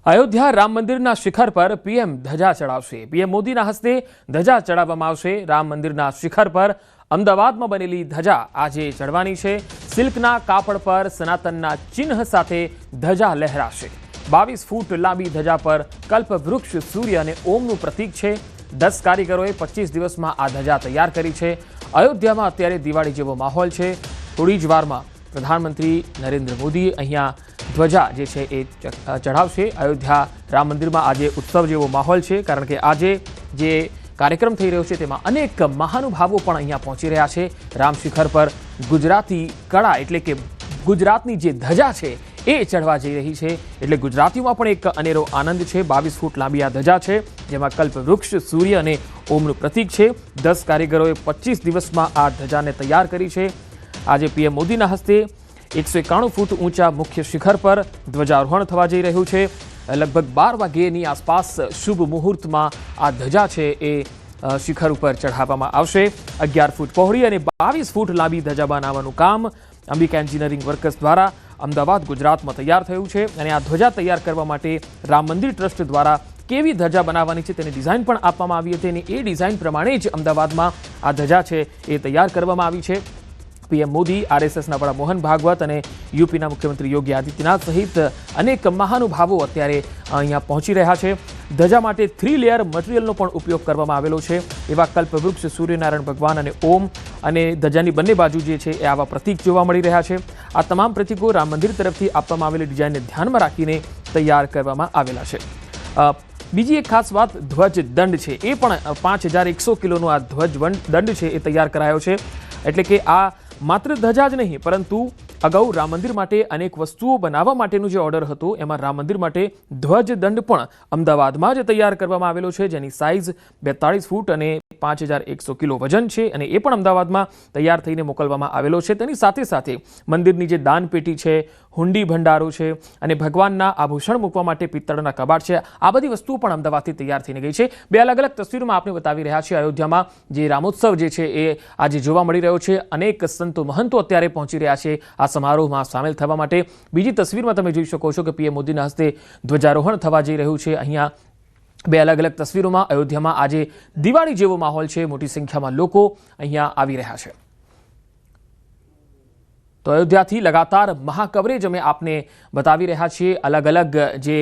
अयोध्या राम मंदिरना शिखर पर पीएम धजा चढ़ावशे। पीएम मोदीना हस्ते धजा चढ़ाववामां आवशे। राम मंदिरना शिखर पर अमदावादमां बनेली धजा आजे चढ़वानी छे। सिल्कना कापड़ पर सनातनना चिन्ह साथे धजा लहराशे। 22 फूट लांबी धजा पर कल्पवृक्ष, सूर्य अने ओमनुं प्रतीक छे। 10 कारीगरोए 25 दिवसमां आ धजा तैयार करी छे। अयोध्यामां अत्यारे दिवाળી जेवो माहोल छे। थोड़ी ज वारमां प्रधानमंत्री नरेन्द्र मोदी अहींया ध्वजा जे छे ए चढ़ावशे। अयोध्या राम मंदिरमां आजे उत्सव जेवो माहोल छे, कारण के आजे जे कार्यक्रम थई रह्यो छे तेमां अनेक महानुभावो पण अहींया पहोंची रह्या छे। राम शिखर पर गुजराती कळा एटले के गुजरातनी जे धजा छे ए चढ़वा जई रही छे, एटले गुजरातीमां पण एक अनेरो आनंद छे। 22 फूट लांबी आ धजा छे, जेमां कल्पवृक्ष, सूर्य अने ओमनुं प्रतीक छे। 10 कारीगरोए 25 दिवसमां आ धजाने तैयार करी छे। आज पीएम मोदीना हस्ते 191 फूट ऊंचा मुख्य शिखर पर ध्वजारोहण थवा जई रह्युं छे। लगभग 12 वाग्यानी आसपास शुभ मुहूर्तमां आ धजा छे ए शिखर पर चढ़ाववामां आवशे। 11 फूट पહોળી અને 22 फूट लांबी धजा बनावવાનું કામ અંબિકા એન્જિનિયરિંગ વર્કર્સ દ્વારા અમદાવાદ ગુજરાતમાં તૈયાર થયું છે અને આ ધ્વજા તૈયાર કરવા માટે રામ મંદિર ટ્રસ્ટ દ્વારા કેવી ધજા બનાવવાની છે તેની ડિઝાઇન પણ આપવામાં આવી હતી અને એ ડિઝાઇન પ્રમાણે જ અમદાવાદમાં આ ધજા છે એ તૈયાર કરવામાં આવી છે। पीएम मोदी, आरएसएसना वड़ा मोहन भागवत और यूपीना मुख्यमंत्री योगी आदित्यनाथ सहित अनेक महानुभावो अत्यारे अहींया पहोंची रह्या छे। धजा माटे 3 लेयर मटीरियलनो पण उपयोग करवामां आवेलो छे। एवा कल्पवृक्ष, सूर्यनारायण भगवान अने ओम अने धजानी बंने बाजू जे छे ए आवा प्रतीक जोवा मळी रह्या छे। आ तमाम प्रतीको राम मंदिर तरफथी आपवामां आवेली डिजाइनने ध्यानमां राखीने तैयार करवामां आवेला छे। बीजी एक खास बात ध्वज दंड छे, ए पण 5100 किलोनो आ ध्वज दंड छे ए तैयार करायो छे। एटले के आ मात्र धजा ज नहीं, परंतु अगाऊ राम मंदिर माटे अनेक वस्तुओं बनावा माटेनो जे ऑर्डर हतो एमां राम मंदिर माटे ध्वज दंड पण अमदावादमां ज तैयार करवामां आवेलो छे, जेनी साइज 42 फूट अने 5100 किलो वजन छे अने ए पण अमदावादमां तैयार थईने मोकलवामां आवेलो छे। तेनी साथे साथे मंदिरनी जे दानपेटी छे, हुंडी भंडारो छे अने भगवानना आभूषण मूकवा माटे पित्तळना कबाट छे, आ बधी वस्तुओ पण अमदावादथी तैयार थईने गई छे। बे अलग अलग तस्वीरोमां आपणे बतावी रह्या छे। अयोध्यामां जे रामोत्सव जे छे ए आजे जोवा मळी रह्यो छे। अनेक संतो महंतो अत्यारे पहोंची रह्या छे आ समारोहमां सामेल थवा माटे। बीजी तस्वीरमां તમે જોઈ શકો છો કે પીએમ મોદીના હસ્તે ધ્વજારોહણ થવા જઈ રહ્યું છે। અહીંયા બે અલગ અલગ તસવીરોમાં અયોધ્યામાં આજે દિવાળી જેવો માહોલ છે। મોટી સંખ્યામાં લોકો અહીંયા આવી રહ્યા છે। તો અયોધ્યાથી लगातार महाकवरेज અમે આપને બતાવી રહ્યા છીએ। अलग अलग જે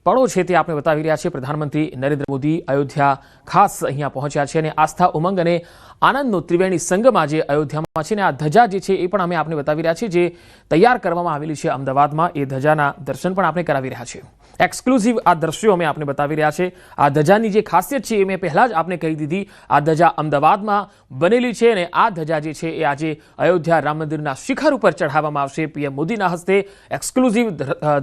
પળો છે તે આપણે બતાવી રહ્યા છીએ। પ્રધાનમંત્રી નરેન્દ્ર મોદી અયોધ્યા ખાસ અહીંયા પહોંચ્યા છે અને આસ્થા, ઉમંગ અને આનંદનો ત્રિવેણી સંગમ આજે અયોધ્યામાં છે અને આ ધજા જે છે એ પણ અમે આપને બતાવી રહ્યા છીએ, જે તૈયાર કરવામાં આવેલી છે અમદાવાદમાં। એ ધજાના દર્શન પણ આપણે કરાવી રહ્યા છીએ। એક્સક્લુઝિવ આ દ્રશ્યો અમે આપને બતાવી રહ્યા છે। આ ધજાની જે ખાસિયત છે એ મેં પહેલા જ આપને કહી દીધી। આ ધજા અમદાવાદમાં બનેલી છે અને આ ધજા જે છે એ આજે અયોધ્યા રામ મંદિરના શિખર ઉપર ચઢાવવામાં આવશે। પીએમ મોદીના હસ્તે એક્સક્લુઝિવ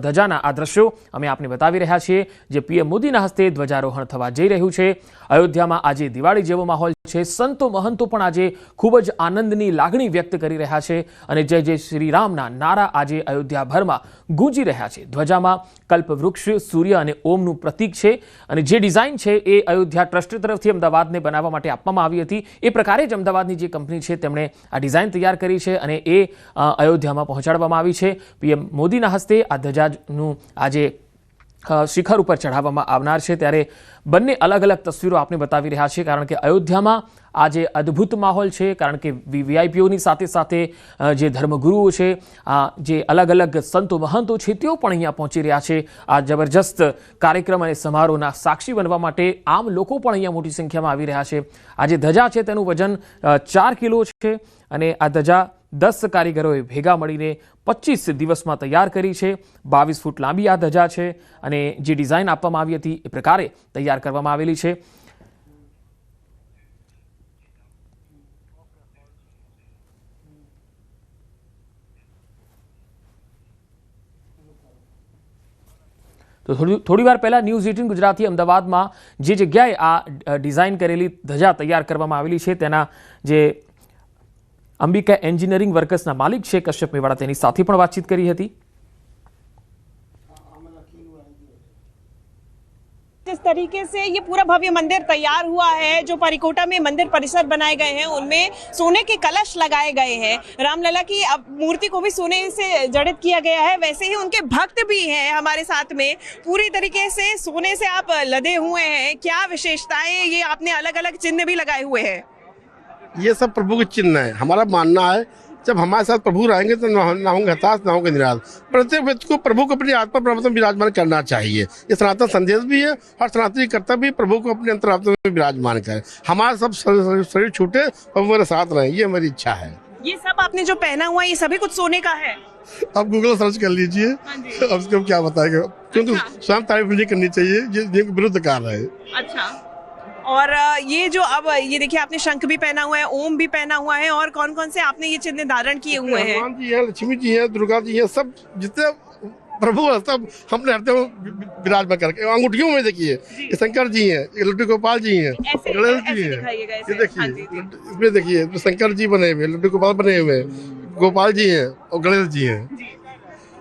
ધજાના આ દ્રશ્યો અમે આપને બતાવી રહ્યા છીએ, જે પીએમ મોદીના હસ્તે ધ્વજારોહણ થવા જઈ રહ્યું છે। અયોધ્યામાં આજે દિવાળી જેવો માહોલ છે। સંતો મહંતો પણ આજે ખૂબ જ આનંદની લાગણી વ્યક્ત કરી રહ્યા છે અને જય જય શ્રી રામના નારા આજે અયોધ્યાભરમાં ગૂંજી રહ્યા છે। ધ્વજામાં કલ્પવૃક્ષ, સૂર્ય અને ઓમનું પ્રતીક છે અને જે ડિઝાઇન છે એ અયોધ્યા ટ્રસ્ટ તરફથી અમદાવાદને બનાવવા માટે આપવામાં આવી હતી। એ પ્રકારે જ અમદાવાદની જે કંપની છે તેમણે આ ડિઝાઇન તૈયાર કરી છે અને એ અયોધ્યામાં પહોંચાડવામાં આવી છે। પીએમ મોદીના હસ્તે આ ધજાનું આજે શિખર ઉપર ચઢાવવામાં આવનાર છે। ત્યારે બંને અલગ અલગ તસવીરો આપણે બતાવી રહ્યા છીએ, કારણ કે અયોધ્યામાં આજે અદ્ભુત માહોલ છે। કારણ કે વીઆઈપીઓની સાથે સાથે જે ધર્મગુરુઓ છે, જે અલગ અલગ સંતો મહંતો છે તેઓ પણ અહીંયા પહોંચી રહ્યા છે। આ જબરજસ્ત કાર્યક્રમ અને સમારોહના સાક્ષી બનવા માટે આમ લોકો પણ અહીંયા મોટી સંખ્યામાં આવી રહ્યા છે। આ જે ધજા છે તેનું વજન 4 કિલો છે અને આ ધજા 10 કારીગરોએ ભેગા મળીને 25 દિવસમાં તૈયાર કરી છે। 22 ફૂટ લાંબી આ ધજા છે અને જે ડિઝાઇન આપવામાં આવી હતી એ પ્રકારે તૈયાર કરવામાં આવેલી છે। તો થોડી વાર પહેલા ન્યૂઝ 18 ગુજરાતી અમદાવાદમાં જે જગ્યાએ આ ડિઝાઇન કરેલી ધજા તૈયાર કરવામાં આવેલી છે તેના જે અંબિકા એન્જિનિયરિંગ વર્કર્સના માલિક છે કશ્યપ મેવાડા, તેની સાથે પણ વાતચીત કરી હતી। जिस तरीके से ये पूरा भव्य मंदिर तैयार हुआ है, जो परिकोटा में मंदिर परिसर बनाए गए हैं उनमें सोने के कलश लगाए गए हैं, रामलला की अब मूर्ति को भी सोने से जड़ित किया गया है। वैसे ही उनके भक्त भी हैं हमारे साथ में, पूरी तरीके से सोने से आप लदे हुए हैं। क्या विशेषताएं, ये आपने अलग अलग चिन्ह भी लगाए हुए हैं? ये सब प्रभु के चिन्ह है। हमारा मानना है जब हमारे साथ प्रभु रहेंगे तो ना होंगे हताश ना होंगे निराश। प्रत्येक व्यक्ति को प्रभु को अपनी आत्मा प्रभु में विराजमान करना चाहिए। ये सनातन संदेश भी है। हर सनातनी कर्तव्य भी प्रभु को अपने अंतरात्मा में विराजमान करें। हमारा सब शरीर छूटे और मेरे साथ रहे, ये मेरी इच्छा है। ये सब आपने जो पहना हुआ है ये सभी कुछ सोने का है? आप गूगल सर्च कर लीजिए, अब उसको क्या बताएगा, क्योंकि स्वयं तारीफ नहीं करनी चाहिए, ये विरुद्ध कार्य है। अच्छा, और ये जो अब ये देखिए आपने शंख भी पहना हुआ है, ओम भी पहना हुआ है, और कौन कौन से आपने ये चिन्ह धारण किए हुए हैं? हनुमान जी हैं, लक्ष्मी जी हैं, दुर्गा जी हैं, सब जितने प्रभु है सब हमने हरते विराजमान करके। अंगूठियों में देखिए शंकर जी हैं, लड्डू गोपाल जी हैं, गणेश जी हैं, ये देखिए इसमें देखिए शंकर जी बने हुए, लड्डू गोपाल बने हुए, गोपाल जी हैं और गणेश जी हैं।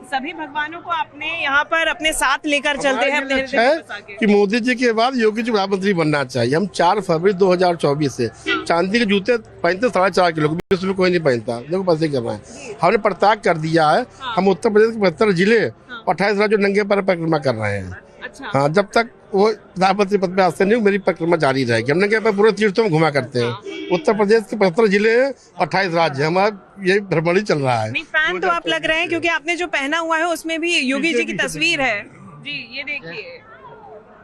सभी भगवानों को आपने यहाँ पर अपने साथ लेकर चलते हैं अपने हृदय में बसा के। कि मोदी जी के बाद योगी जी प्रधानमंत्री बनना चाहिए। हम 4 फरवरी 2024 से चांदी के जूते पहनते 4.5 किलो, विश्व में कोई नहीं पहनता, देखो पैसे करना है। हमने प्रत्याग कर दिया है। हम उत्तर प्रदेश के 72 जिले 28 राज्यों नंगे पर परिक्रमा कर रहे हैं। अच्छा। हाँ, जब तक वो प्रधानमंत्री पद पे आते नहीं मेरी परिक्रमा जारी रहेगी। हमने क्या पूरे तीर्थों में घुमा करते हैं। उत्तर प्रदेश के 75 जिले हैं, 28 राज्य, हमारा ये भ्रमण ही चल रहा है। नहीं, फैन तो आप लग रहे हैं क्योंकि आपने जो पहना हुआ है उसमें भी योगी जी की तस्वीर है जी। ये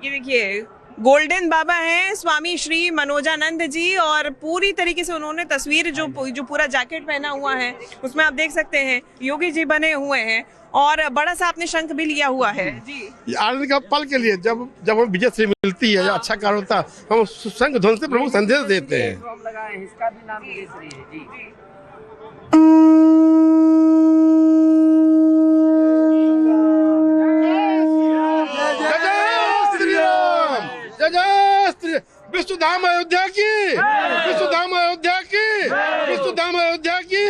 देखिए गोल्डन बाबा हैं स्वामी श्री मनोजानंद जी, और पूरी तरीके से उन्होंने तस्वीर जो पूरा जैकेट पहना हुआ है उसमें आप देख सकते हैं योगी जी बने हुए हैं, और बड़ा सा आपने शंख भी लिया हुआ है जी। आनंद का पल के लिए जब हम विजय श्री मिलती है या अच्छा कार्य होता है, हम शंख ध्वनि से प्रभु संदेश देते हैं। इसका भी नाम विजय श्री है जी। विश्वधाम अयोध्या की, विश्वधाम अयोध्या की, विश्वधाम अयोध्या की।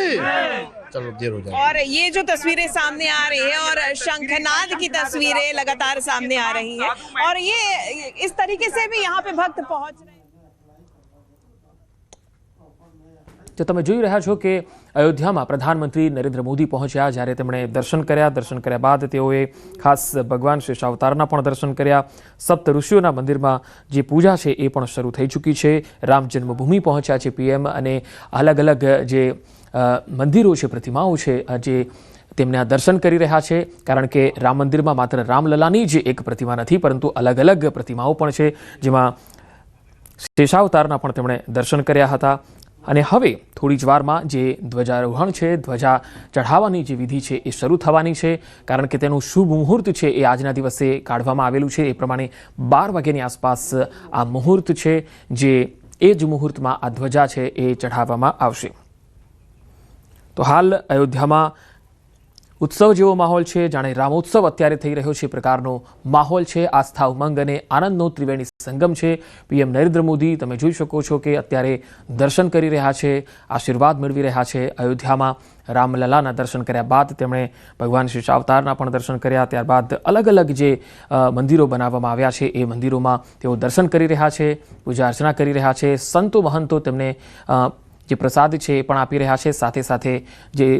चलो देर हो जाए। और ये जो तस्वीरें सामने आ रही है और शंखनाद की तस्वीरें लगातार सामने आ रही हैं, और ये इस तरीके से भी यहाँ पे भक्त पहुंच रहे हैं। તો તમે જોઈ રહ્યા છો કે અયોધ્યામાં પ્રધાનમંત્રી નરેન્દ્ર મોદી પહોંચ્યા, જ્યારે તેમણે દર્શન કર્યા બાદ તેઓએ ખાસ ભગવાન શેષાવતારના પણ દર્શન કર્યા। સપ્ત ઋષિઓના મંદિરમાં જે પૂજા છે એ પણ શરૂ થઈ ચૂકી છે। રામ જન્મભૂમિ પહોંચ્યા છે પીએમ, અને અલગ અલગ જે મંદિરો છે, પ્રતિમાઓ છે, જે તેમના દર્શન કરી રહ્યા છે, કારણ કે રામ મંદિરમાં માત્ર રામલલાની જ એક પ્રતિમા નથી, પરંતુ અલગ અલગ પ્રતિમાઓ પણ છે, જેમાં શેષાવતારના પણ તેમણે દર્શન કર્યા હતા। અને હવે થોડી જ વારમાં જે ધ્વજારોહણ છે, ધ્વજા ચઢાવવાની જે વિધિ છે એ શરૂ થવાની છે, કારણ કે તેનું શુભ મુહૂર્ત છે એ આજના દિવસે કાઢવામાં આવેલું છે। એ પ્રમાણે 12 વાગ્યાની આસપાસ આ મુહૂર્ત છે, જે એ જ મુહૂર્તમાં આ ધ્વજા છે એ ચઢાવવામાં આવશે। તો હાલ અયોધ્યામાં उत्सव जेवो माहौल है, जाने रामोत्सव अत्यारे थई रह्यो छे प्रकारनो माहौल है। आस्था उमंग अने आनंदनो त्रिवेणी संगम है। पीएम नरेंद्र मोदी तमे जोई शको छो के अत्यारे दर्शन करी रह्या छे, आशीर्वाद मेळवी रह्या छे। अयोध्यामां रामललाना दर्शन कर्या बाद तेमणे भगवान शेषावतारना पण दर्शन कर्या। त्यारबाद अलग अलग जे मंदिरो बनाववामां आव्या छे ए मंदिरोमां तेओ दर्शन करी रह्या छे, पूजा अर्चना करी रह्या छे। संतो महंतो तेमने जे प्रसाद छे ए पण आपी रह्या छे, साथे साथे जे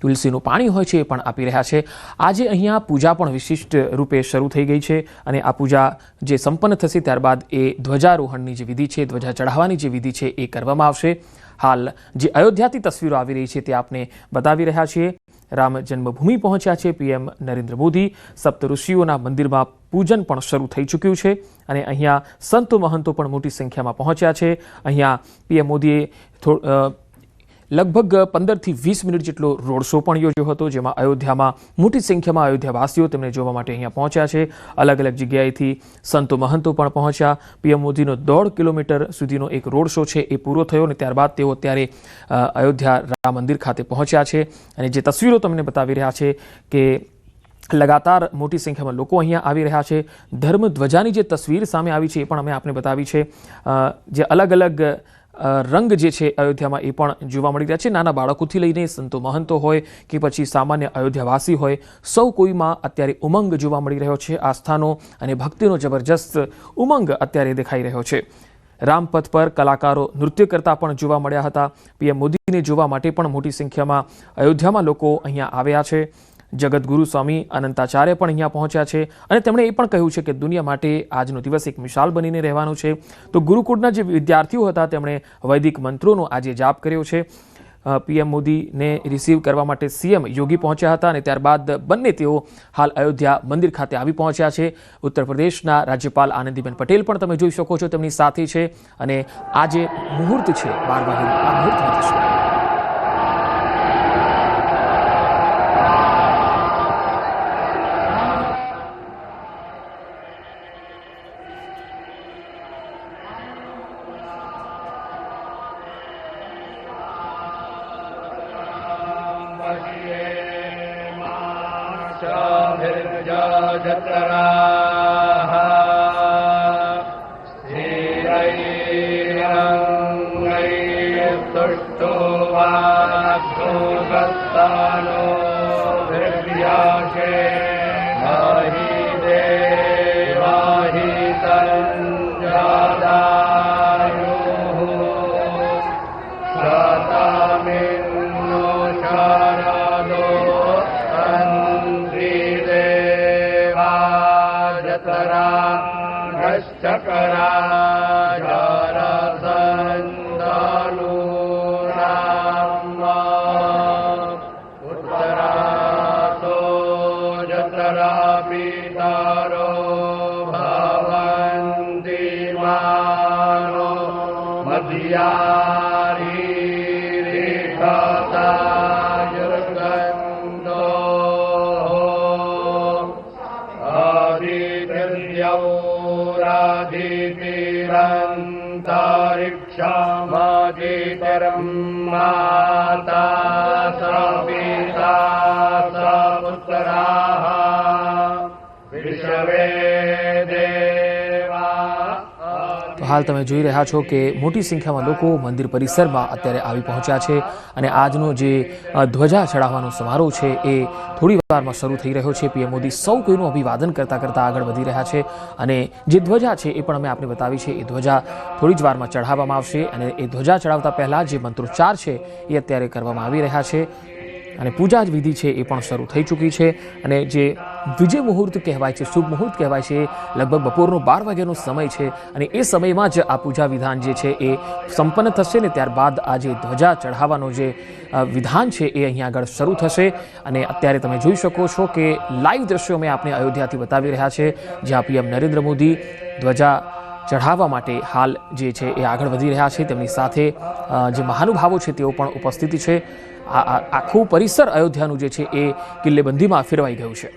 तुलसीનું પાણી હોય છે એ પણ આપી રહ્યા છે। આજે અહીંયા પૂજા પણ વિશિષ્ટ રૂપે શરૂ થઈ ગઈ છે, અને આ પૂજા જે સંપન્ન થશે ત્યારબાદ એ ધ્વજારોહણની જે વિધિ છે, ધ્વજા ચઢાવવાની જે વિધિ છે એ કરવામાં આવશે। હાલ જે અયોધ્યાથી તસવીરો આવી રહી છે તે આપને બતાવી રહ્યા છીએ। રામ જન્મભૂમિ પહોંચ્યા છે પીએમ નરેન્દ્ર મોદી। સપ્ત ઋષિઓના મંદિરમાં પૂજન પણ શરૂ થઈ ચૂક્યું છે, અને અહીંયા સંતો મહંતો પણ મોટી સંખ્યામાં પહોંચ્યા છે। અહીંયા પીએમ મોદીએ लगभग 15 થી 20 મિનિટ જેટલો રોડ શો પણ યોજ્યો હતો, જેમાં અયોધ્યામાં મોટી સંખ્યામાં અયોધ્યાવાસીઓ તેમને જોવા માટે અહીંયા પહોંચ્યા છે। અલગ અલગ જગ્યાએથી સંતો મહંતો પણ પહોંચ્યા। પીએમ મોદીનો 1.5 કિલોમીટર સુધીનો એક રોડ શો છે એ પૂરો થયો, અને ત્યારબાદ તેઓ અત્યારે અયોધ્યા રામ મંદિર ખાતે પહોંચ્યા છે। અને જે તસવીરો તમને બતાવી રહ્યા છે કે लगातार मोटी संख्या में लोग अहीं आवी रह्या छे। धर्म ध्वजानी जे तस्वीर सामे आवी छे ए पण अमे आपने बतावी छे। जे अलग अलग રંગ જે છે અયોધ્યામાં એ પણ જોવા મળી રહ્યા છે. નાના બાળકોથી લઈને સંતો મહંતો હોય કે પછી સામાન્ય અયોધ્યાવાસી હોય, સૌ કોઈમાં અત્યારે ઉમંગ જોવા મળી રહ્યો છે. આસ્થાનો અને ભક્તિનો જબરજસ્ત ઉમંગ અત્યારે દેખાઈ રહ્યો છે. રામપથ પર કલાકારો નૃત્ય કરતા પણ જોવા મળ્યા હતા. પીએમ મોદીને જોવા માટે પણ મોટી સંખ્યામાં અયોધ્યામાં લોકો અહીંયા આવ્યા છે. જગતગુરુ સ્વામી અનંતાચાર્ય પણ અહીંયા પહોંચ્યા છે અને તેમણે એ પણ કહ્યું છે કે દુનિયા માટે આજનો દિવસ એક મિસાલ બનીને રહેવાનો છે. તો ગુરુકુળના જે વિદ્યાર્થીઓ હતા તેમણે વૈદિક મંત્રોનો આજે જાપ કર્યો છે. પીએમ મોદીને રિસીવ કરવા માટે સીએમ યોગી પહોંચ્યા હતા અને ત્યારબાદ બંને તેઓ હાલ અયોધ્યા મંદિર ખાતે આવી પહોંચ્યા છે. ઉત્તર પ્રદેશના રાજ્યપાલ આનંદીબેન પટેલ પણ તમે જોઈ શકો છો તેમની સાથે છે અને આ જે મુહૂર્ત છે 12 વાગ્યાનો આ મુહૂર્તમાં થશે. હાલ તમે જોઈ રહ્યા છો કે મોટી સંખ્યામાં લોકો મંદિર પરિસરમાં અત્યારે આવી પહોંચ્યા છે અને આજનો જે ધ્વજા ચડાવવાનો સમારોહ છે એ થોડી વારમાં શરૂ થઈ રહ્યો છે. પીએમ મોદી સૌ કોઈનું અભિવાદન કરતાં કરતાં આગળ વધી રહ્યા છે અને જે ધ્વજા છે એ પણ અમે આપને બતાવી છે. એ ધ્વજા થોડી જ વારમાં ચઢાવવામાં આવશે અને એ ધ્વજા ચડાવતા પહેલાં જે મંત્રોચ્ચાર છે એ અત્યારે કરવામાં આવી રહ્યા છે અને પૂજા જ વિધિ છે એ પણ શરૂ થઈ ચૂકી છે અને જે વિજય મુહૂર્ત કહેવાય છે, શુભ મુહૂર્ત કહેવાય છે, લગભગ બપોરનો 12 વાગ્યાનો સમય છે અને એ સમયમાં જ આ પૂજા વિધાન જે છે એ સંપન્ન થશે ને ત્યારબાદ આ જે ધ્વજા ચઢાવવાનો જે વિધાન છે એ અહીંયા આગળ શરૂ થશે. અને અત્યારે તમે જોઈ શકો છો કે લાઈવ દ્રશ્યો અમે આપને અયોધ્યાથી બતાવી રહ્યા છે જ્યાં પીએમ નરેન્દ્ર મોદી ધ્વજા ચઢાવવા માટે હાલ જે છે એ આગળ વધી રહ્યા છે. તેમની સાથે જે મહાનુભાવો છે તેઓ પણ ઉપસ્થિત છે. આખું પરિસર અયોધ્યાનું જે છે એ કિલ્લેબંધીમાં ફેરવાઈ ગયું છે.